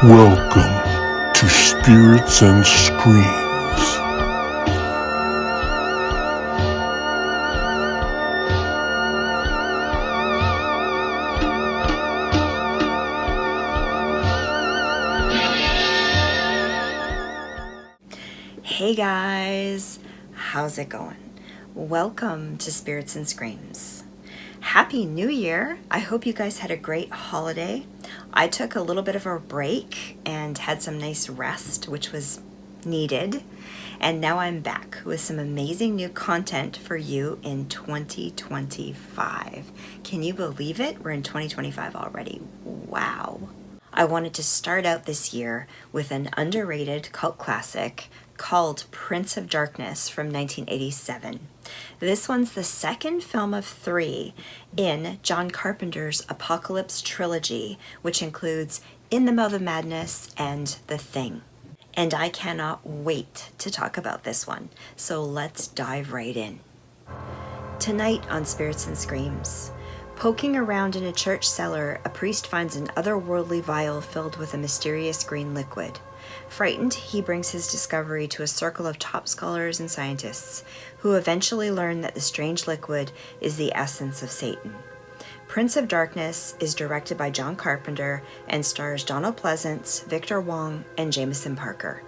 Welcome to Spirits and Screams. Hey guys, how's it going? Welcome to Spirits and Screams. Happy New Year! I hope you guys had a great holiday. I took a little bit of a break and had some nice rest, which was needed. And now I'm back with some amazing new content for you in 2025. Can you believe it? We're in 2025 already. Wow. I wanted to start out this year with an underrated cult classic called Prince of Darkness from 1987. This one's the second film of 3 in John Carpenter's Apocalypse Trilogy, which includes In the Mouth of Madness and The Thing. And I cannot wait to talk about this one, so let's dive right in. Tonight on Spirits and Screams, poking around in a church cellar, a priest finds an otherworldly vial filled with a mysterious green liquid. Frightened, he brings his discovery to a circle of top scholars and scientists, who eventually learn that the strange liquid is the essence of Satan. Prince of Darkness is directed by John Carpenter and stars Donald Pleasence, Victor Wong, and Jameson Parker.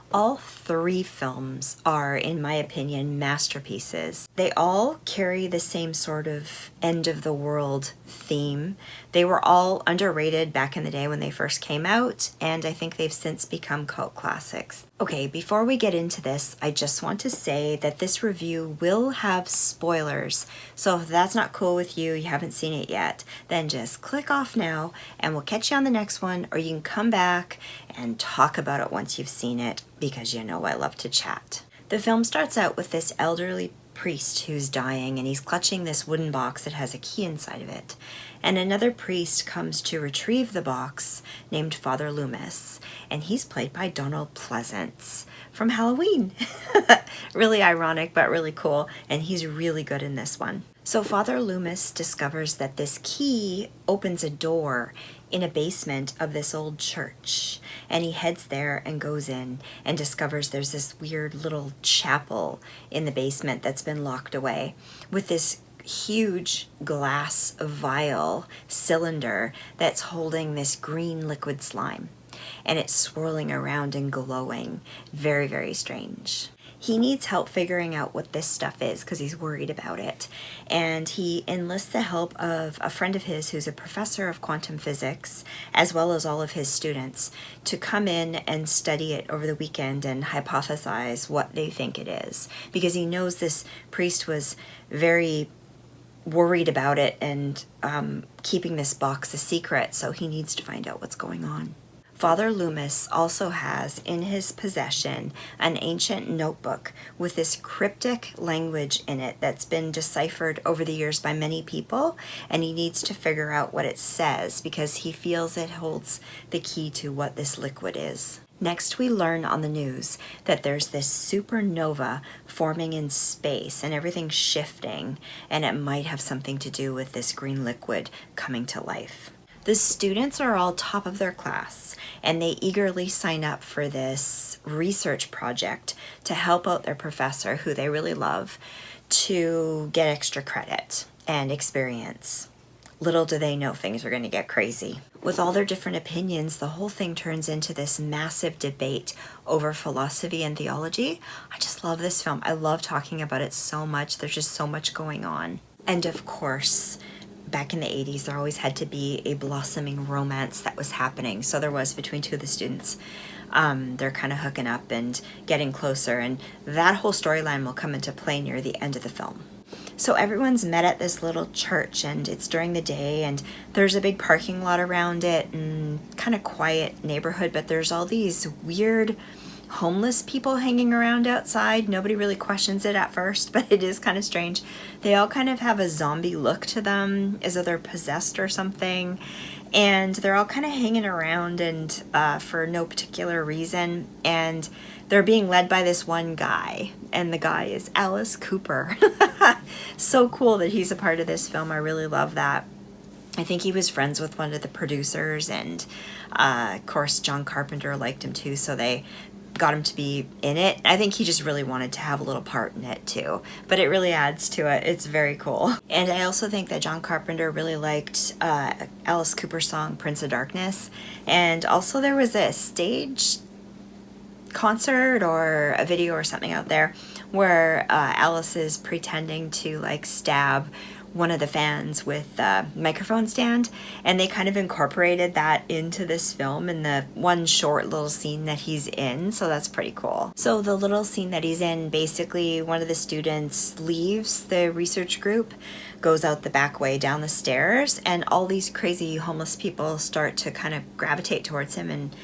All 3 films are, in my opinion, masterpieces. They all carry the same sort of end-of-the-world theme. They were all underrated back in the day when they first came out, and I think they've since become cult classics. Okay, before we get into this, I just want to say that this review will have spoilers. So if that's not cool with you, you haven't seen it yet, then just click off now, and we'll catch you on the next one, or you can come back and talk about it once you've seen it, because you know I love to chat. The film starts out with this elderly priest who's dying, and he's clutching this wooden box that has a key inside of it. And another priest comes to retrieve the box, named Father Loomis, and he's played by Donald Pleasence from Halloween. Really ironic, but really cool, and he's really good in this one. So Father Loomis discovers that this key opens a door in a basement of this old church, and he heads there and goes in and discovers there's this weird little chapel in the basement that's been locked away with this huge glass vial cylinder that's holding this green liquid slime, and it's swirling around and glowing. Very, very strange. He needs help figuring out what this stuff is because he's worried about it. And he enlists the help of a friend of his who's a professor of quantum physics, as well as all of his students, to come in and study it over the weekend and hypothesize what they think it is. Because he knows this priest was very worried about it and keeping this box a secret, so he needs to find out what's going on. Father Loomis also has in his possession an ancient notebook with this cryptic language in it that's been deciphered over the years by many people, and he needs to figure out what it says because he feels it holds the key to what this liquid is. Next, we learn on the news that there's this supernova forming in space and everything's shifting, and it might have something to do with this green liquid coming to life. The students are all top of their class, and they eagerly sign up for this research project to help out their professor, who they really love, to get extra credit and experience. Little do they know things are going to get crazy. With all their different opinions, the whole thing turns into this massive debate over philosophy and theology. I just love this film. I love talking about it so much. There's just so much going on. And of course, back in the 80s, there always had to be a blossoming romance that was happening. So there was between 2 of the students. They're kind of hooking up and getting closer, and that whole storyline will come into play near the end of the film. So everyone's met at this little church, and it's during the day, and there's a big parking lot around it and kind of quiet neighborhood, but there's all these weird homeless people hanging around outside. Nobody really questions it at first, but it is kind of strange. They all kind of have a zombie look to them, as though they're possessed or something, and they're all kind of hanging around and for no particular reason, and they're being led by this one guy, and the guy is Alice Cooper. So cool that he's a part of this film. I really love that. I think he was friends with one of the producers, and of course John Carpenter liked him too, so they got him to be in it. I think he just really wanted to have a little part in it too, but it really adds to it. It's very cool. And I also think that John Carpenter really liked Alice Cooper's song Prince of Darkness, and also there was a stage concert or a video or something out there where Alice is pretending to like stab one of the fans with a microphone stand, and they kind of incorporated that into this film in the one short little scene that he's in, so that's pretty cool. So the little scene that he's in, basically one of the students leaves the research group, goes out the back way down the stairs, and all these crazy homeless people start to kind of gravitate towards him and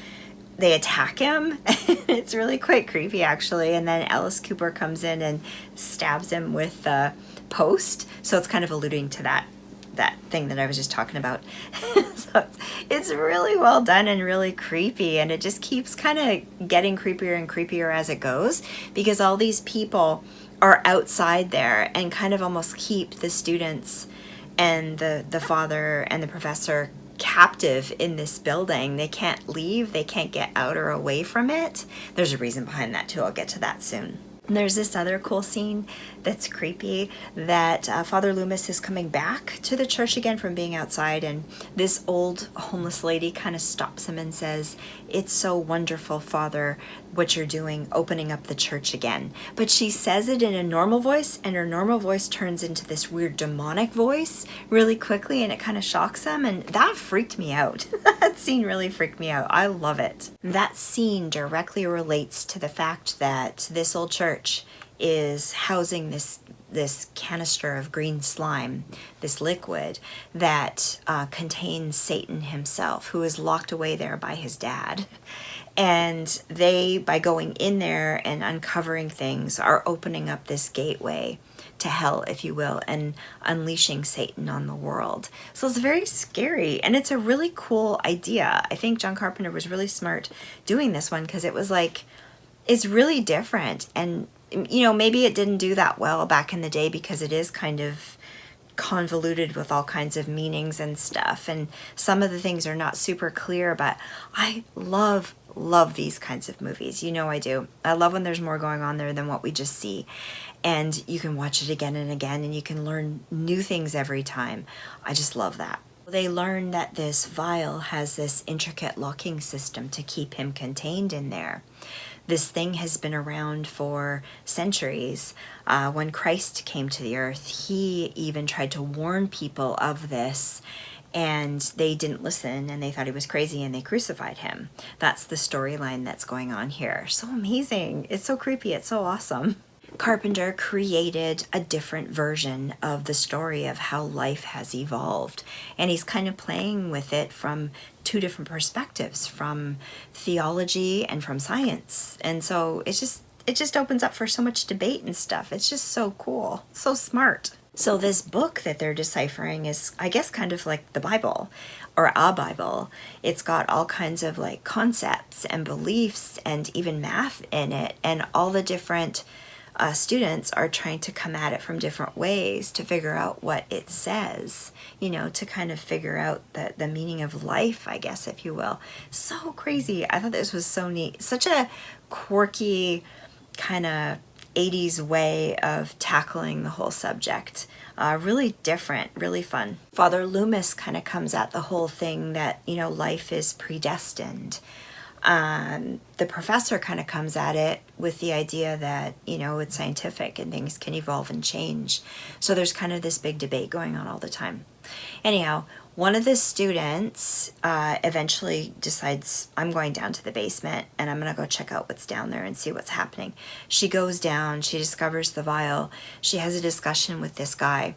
they attack him. It's really quite creepy actually, and then Alice Cooper comes in and stabs him with the post, so it's kind of alluding to that thing that I was just talking about. So it's really well done and really creepy, and it just keeps kind of getting creepier and creepier as it goes, because all these people are outside there and kind of almost keep the students and the father and the professor captive in this building. They can't leave, they can't get out or away from it. There's a reason behind that too, I'll get to that soon. And there's this other cool scene that's creepy, that Father Loomis is coming back to the church again from being outside, and this old homeless lady kind of stops him and says, "It's so wonderful, Father, what you're doing, opening up the church again." But she says it in a normal voice, and her normal voice turns into this weird demonic voice really quickly, and it kind of shocks him, and that freaked me out. That scene really freaked me out. I love it. That scene directly relates to the fact that this old church is housing this canister of green slime, this liquid that contains Satan himself, who is locked away there by his dad. And they, by going in there and uncovering things, are opening up this gateway to hell, if you will, and unleashing Satan on the world. So it's very scary, and it's a really cool idea. I think John Carpenter was really smart doing this one, because it was like, it's really different. And you know, maybe it didn't do that well back in the day because it is kind of convoluted with all kinds of meanings and stuff, and some of the things are not super clear, but I love these kinds of movies. You know I do. I love when there's more going on there than what we just see, and you can watch it again and again, and you can learn new things every time. I just love that. They learn that this vial has this intricate locking system to keep him contained in there. This thing has been around for centuries. When Christ came to the earth, he even tried to warn people of this, and they didn't listen, and they thought he was crazy, and they crucified him. That's the storyline that's going on here. So amazing. It's so creepy. It's so awesome. Carpenter created a different version of the story of how life has evolved, and he's kind of playing with it from two different perspectives, from theology and from science. And so it just opens up for so much debate and stuff. It's just so cool, so smart. So this book that they're deciphering is, I guess, kind of like the Bible, or a Bible. It's got all kinds of like concepts and beliefs and even math in it, and all the different students are trying to come at it from different ways to figure out what it says, you know, to kind of figure out the meaning of life, I guess, if you will. So crazy. I thought this was so neat. Such a quirky kind of 80s way of tackling the whole subject. Really different, really fun. Father Loomis kind of comes at the whole thing that, you know, life is predestined. The professor kind of comes at it with the idea that, you know, it's scientific and things can evolve and change. So there's kind of this big debate going on all the time. Anyhow, one of the students eventually decides, I'm going down to the basement and I'm going to go check out what's down there and see what's happening. She goes down, she discovers the vial. She has a discussion with this guy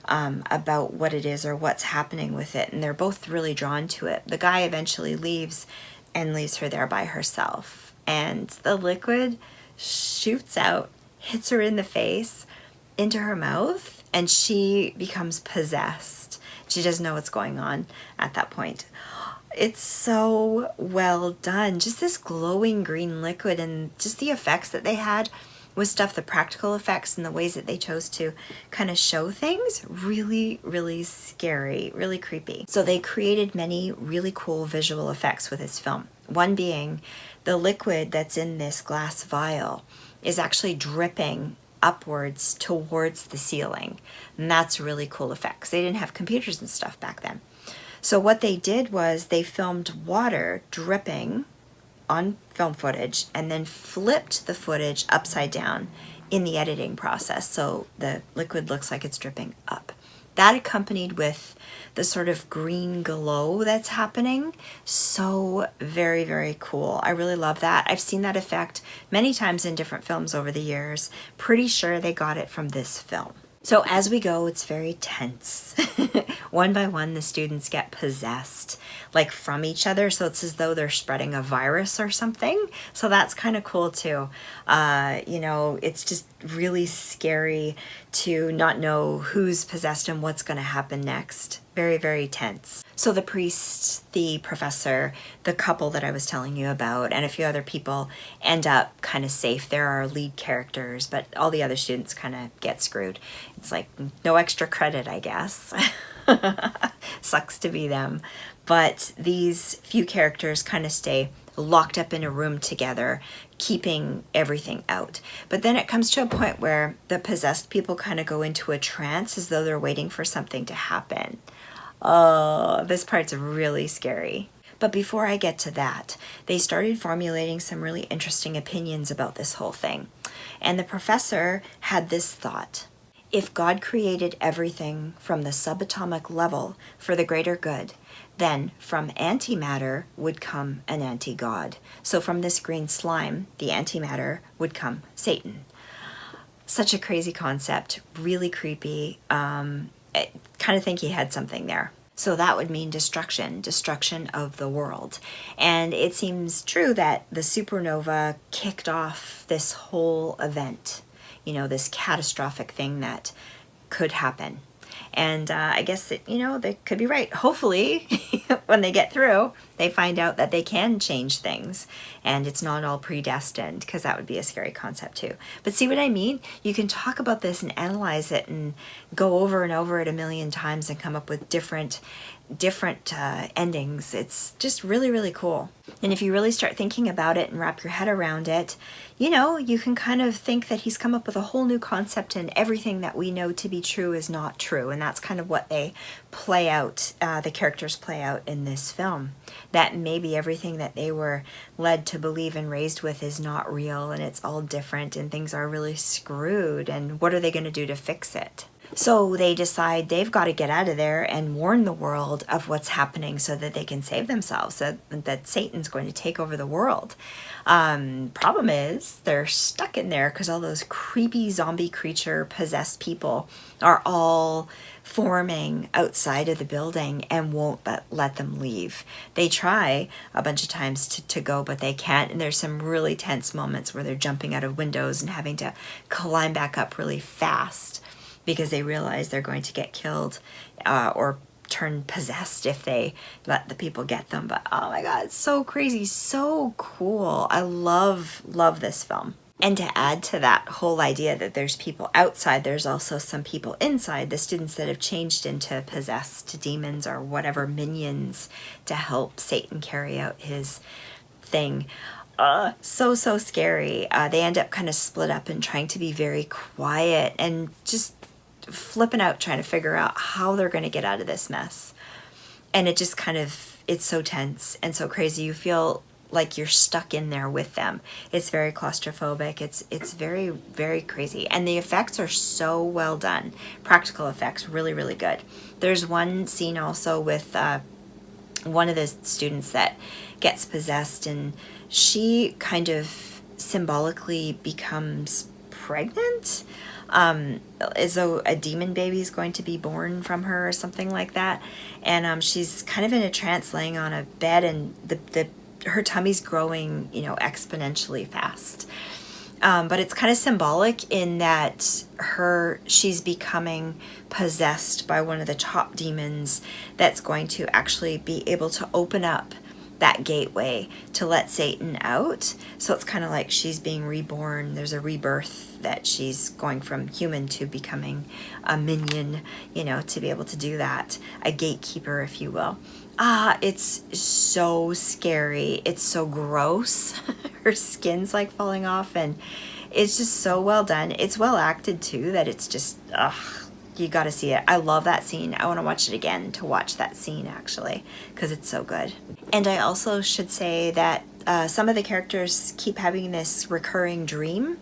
about what it is or what's happening with it, and they're both really drawn to it. The guy eventually leaves and leaves her there by herself, and the liquid shoots out, hits her in the face, into her mouth, and she becomes possessed. She doesn't know what's going on at that point. It's so well done. Just this glowing green liquid, and just the effects that they had. with stuff, the practical effects and the ways that they chose to kind of show things, really, really scary, really creepy. So they created many really cool visual effects with this film. One being the liquid that's in this glass vial is actually dripping upwards towards the ceiling. And that's really cool effects. They didn't have computers and stuff back then. So what they did was they filmed water dripping on film footage and then flipped the footage upside down in the editing process, so the liquid looks like it's dripping up. That accompanied with the sort of green glow that's happening. So very, very cool. I really love that. I've seen that effect many times in different films over the years. Pretty sure they got it from this film. So as we go, it's very tense. One by one, the students get possessed, like from each other. So it's as though they're spreading a virus or something. So that's kind of cool too. You know, it's just really scary to not know who's possessed and what's going to happen next. Very, very tense. So the priest, the professor, the couple that I was telling you about, and a few other people end up kind of safe. There are lead characters, but all the other students kind of get screwed. It's like no extra credit, I guess. Sucks to be them. But these few characters kind of stay locked up in a room together, keeping everything out. But then it comes to a point where the possessed people kind of go into a trance as though they're waiting for something to happen. Oh, this part's really scary. But before I get to that, they started formulating some really interesting opinions about this whole thing. And the professor had this thought: if God created everything from the subatomic level for the greater good, then from antimatter would come an anti-God. So from this green slime, the antimatter, would come Satan. Such a crazy concept, really creepy. I kind of think he had something there. So that would mean destruction of the world. And it seems true that the supernova kicked off this whole event, you know, this catastrophic thing that could happen. And I guess that, you know, they could be right. Hopefully, when they get through, they find out that they can change things and it's not all predestined, because that would be a scary concept too. But see what I mean? You can talk about this and analyze it and go over and over it a million times and come up with different endings. It's just really, really cool. And if you really start thinking about it and wrap your head around it, you know, you can kind of think that he's come up with a whole new concept and everything that we know to be true is not true. And that's kind of what they play out, the characters play out in this film. That maybe everything that they were led to believe and raised with is not real and it's all different and things are really screwed. And what are they going to do to fix it? So they decide they've got to get out of there and warn the world of what's happening so that they can save themselves, so that Satan's going to take over the world. Problem is, they're stuck in there because all those creepy zombie creature possessed people are all forming outside of the building and won't let them leave. They try a bunch of times to go, but they can't. And there's some really tense moments where they're jumping out of windows and having to climb back up really fast, because they realize they're going to get killed or turn possessed if they let the people get them. But oh my God, it's so crazy, so cool. I love this film. And to add to that whole idea that there's people outside, there's also some people inside, the students that have changed into possessed demons or whatever minions to help Satan carry out his thing. So scary. They end up kind of split up and trying to be very quiet and just flipping out, trying to figure out how they're going to get out of this mess. And it just kind of, it's so tense and so crazy. You feel like you're stuck in there with them. It's very claustrophobic. It's very, very crazy. And the effects are so well done. Practical effects, really, really good. There's one scene also with one of the students that gets possessed, and she kind of symbolically becomes pregnant, as though a demon baby is going to be born from her or something like that. And she's kind of in a trance, laying on a bed, and her tummy's growing, you know, exponentially fast. But it's kind of symbolic in that she's becoming possessed by one of the top demons that's going to actually be able to open up that gateway to let Satan out. So it's kind of like she's being reborn. There's a rebirth that she's going from human to becoming a minion, you know, to be able to do that. A gatekeeper, if you will. It's so scary. It's so gross. Her skin's like falling off, and it's just so well done. It's well acted too, that it's just, you got to see it. I love that scene. I want to watch it again to watch that scene, actually, because it's so good. And I also should say that some of the characters keep having this recurring dream,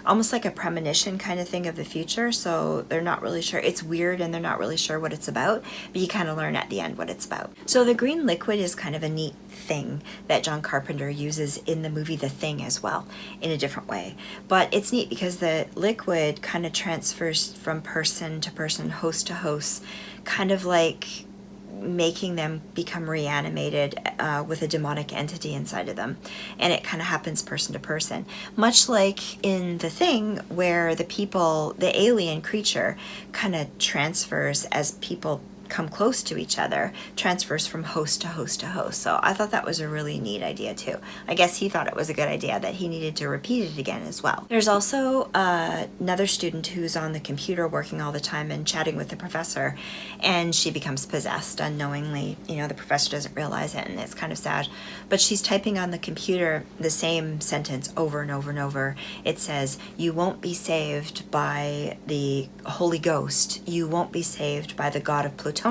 almost like a premonition kind of thing of the future. So they're not really sure. It's weird, and they're not really sure what it's about, but you kind of learn at the end what it's about. So the green liquid is kind of a neat thing that John Carpenter uses in the movie The Thing as well, in a different way. But it's neat because the liquid kind of transfers from person to person, host to host, kind of like making them become reanimated with a demonic entity inside of them. And it kind of happens person to person, much like in The Thing, where the alien creature kind of transfers as people come close to each other, transfers from host to host to host. So I thought that was a really neat idea too. I guess he thought it was a good idea that he needed to repeat it again as well. There's also another student who's on the computer working all the time and chatting with the professor, and she becomes possessed unknowingly. You know, the professor doesn't realize it, and it's kind of sad. But she's typing on the computer the same sentence over and over and over. It says, "You won't be saved by the Holy Ghost. You won't be saved by the God of Plutonium,"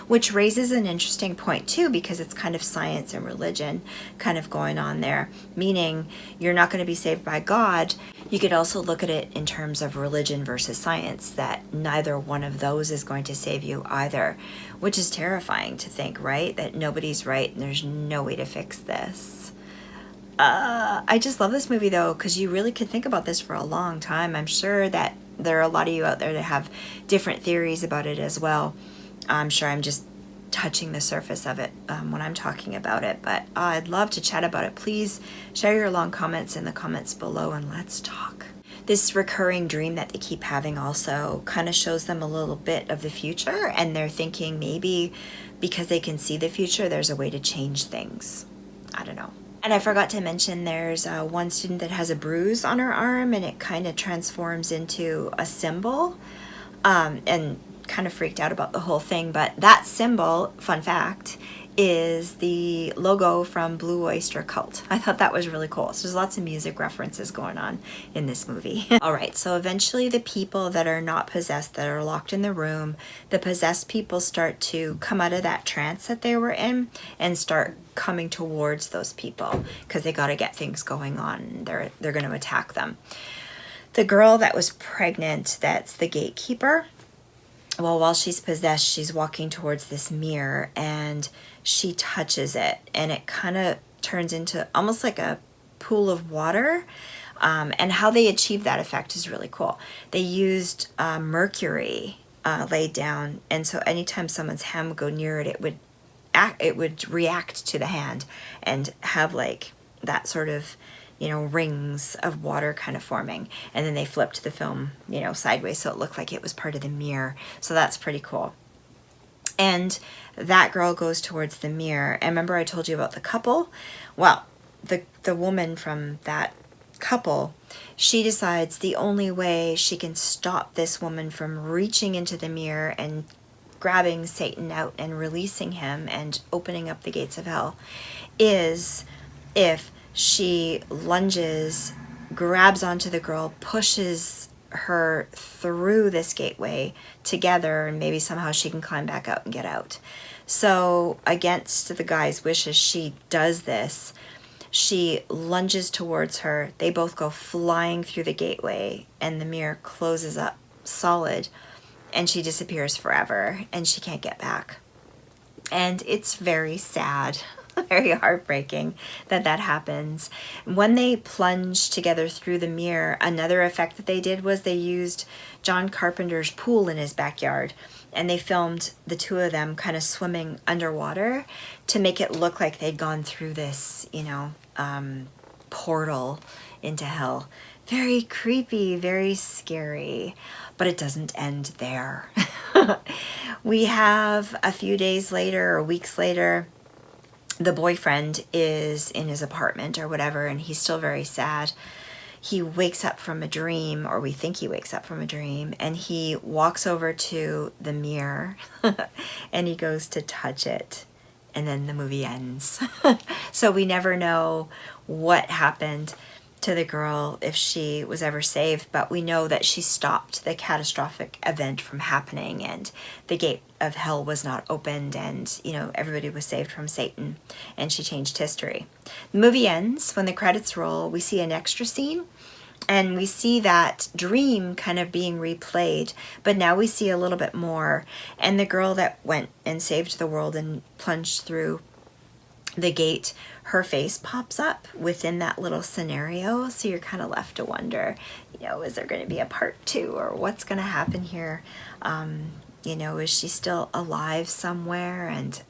which raises an interesting point too, because it's kind of science and religion kind of going on there, meaning you're not going to be saved by God. You could also look at it in terms of religion versus science, that neither one of those is going to save you either, which is terrifying to think, right? That nobody's right and there's no way to fix this. I just love this movie though, because you really could think about this for a long time. I'm sure that there are a lot of you out there that have different theories about it as well. I'm sure I'm just touching the surface of it when I'm talking about it, but I'd love to chat about it. Please share your long comments in the comments below and let's talk. This recurring dream that they keep having also kind of shows them a little bit of the future, and they're thinking maybe because they can see the future, there's a way to change things. I don't know. And I forgot to mention there's one student that has a bruise on her arm, and it kind of transforms into a symbol, and kind of freaked out about the whole thing. But that symbol, fun fact, is the logo from Blue Oyster Cult. I thought that was really cool. So there's lots of music references going on in this movie. All right, so eventually the people that are not possessed, that are locked in the room, the possessed people start to come out of that trance that they were in and start coming towards those people, because they got to get things going on. They're going to attack them. The girl that was pregnant, that's the gatekeeper, well, while she's possessed, she's walking towards this mirror and she touches it, and it kind of turns into almost like a pool of water. And how they achieved that effect is really cool. They used mercury laid down, and so anytime someone's hand would go near it, it would react to the hand and have like that sort of, you know, rings of water kind of forming. And then they flipped the film, you know, sideways so it looked like it was part of the mirror. So that's pretty cool. And that girl goes towards the mirror. And remember I told you about the couple? Well, the woman from that couple, she decides the only way she can stop this woman from reaching into the mirror and grabbing Satan out and releasing him and opening up the gates of hell is if she lunges, grabs onto the girl, pushes her through this gateway together, and maybe somehow she can climb back out and get out. So against the guy's wishes, she does this. She lunges towards her. They both go flying through the gateway, and the mirror closes up solid, and she disappears forever, and she can't get back. And it's very sad. Very heartbreaking that happens. When they plunge together through the mirror, another effect that they did was they used John Carpenter's pool in his backyard, and they filmed the two of them kind of swimming underwater to make it look like they'd gone through this, you know, portal into hell. Very creepy, very scary, but it doesn't end there. We have a few days later or weeks later, the boyfriend is in his apartment or whatever, and he's still very sad. He wakes up from a dream, or we think he wakes up from a dream, and he walks over to the mirror and he goes to touch it. And then the movie ends. So we never know what happened to the girl, if she was ever saved, but we know that she stopped the catastrophic event from happening, and the gate of hell was not opened, and everybody was saved from Satan, and she changed history. The movie ends. When the credits roll, we see an extra scene, and we see that dream kind of being replayed, but now we see a little bit more, and the girl that went and saved the world and plunged through the gate, her face pops up within that little scenario. So you're kind of left to wonder, is there going to be a part 2, or what's going to happen here? Is she still alive somewhere? And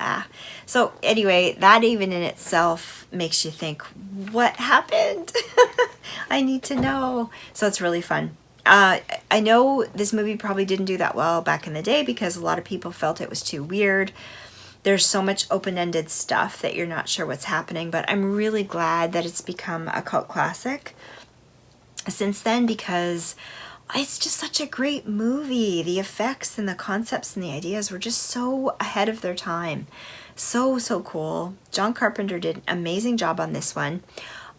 so anyway, that even in itself makes you think, what happened? I need to know. So it's really fun. I know this movie probably didn't do that well back in the day because a lot of people felt it was too weird. There's so much open-ended stuff that you're not sure what's happening, but I'm really glad that it's become a cult classic since then, because it's just such a great movie. The effects and the concepts and the ideas were just so ahead of their time. So cool. John Carpenter did an amazing job on this one.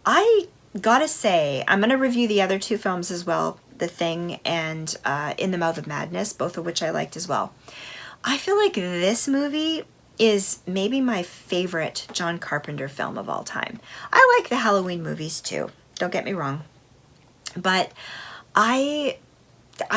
I gotta say, I'm gonna review the other 2 films as well, The Thing and In the Mouth of Madness, both of which I liked as well. I feel like this movie is maybe my favorite John Carpenter film of all time. I like the Halloween movies too, don't get me wrong, but I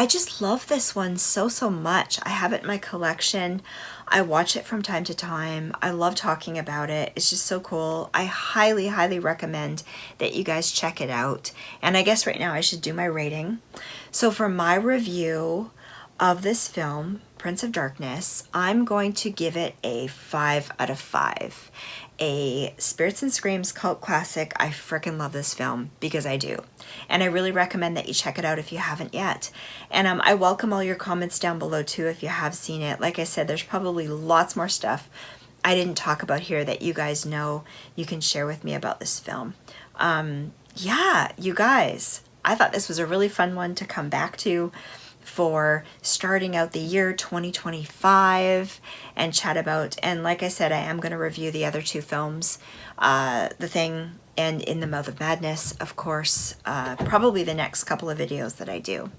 just love this one so much. I have it in my collection. I watch it from time to time. I love talking about it. It's just so cool. I highly recommend that you guys check it out. And I guess right now I should do my rating. So for my review of this film, Prince of Darkness, I'm going to give it a 5 out of 5. A Spirits and Screams cult classic. I freaking love this film, because I do. And I really recommend that you check it out if you haven't yet. And I welcome all your comments down below too if you have seen it. Like I said, there's probably lots more stuff I didn't talk about here that you guys know you can share with me about this film. Yeah, you guys, I thought this was a really fun one to come back to for starting out the year 2025 and chat about. And like I said, I am going to review the other 2 films, The Thing and In the Mouth of Madness, of course, probably the next couple of videos that I do.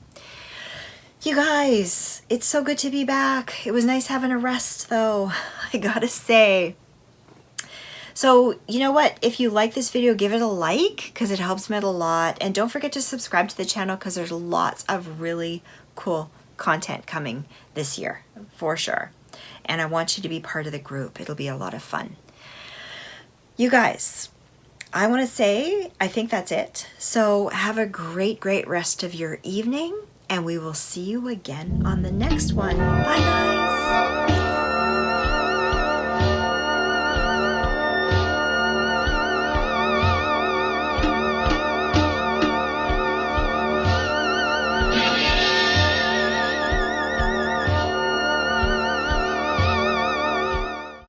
You guys, it's so good to be back. It was nice having a rest though, I gotta say. So, you know what? If you like this video, give it a like, because it helps me out a lot. And don't forget to subscribe to the channel, because there's lots of really cool content coming this year, for sure. And I want you to be part of the group. It'll be a lot of fun. You guys, I want to say, I think that's it. So have a great rest of your evening, and we will see you again on the next one. Bye, guys.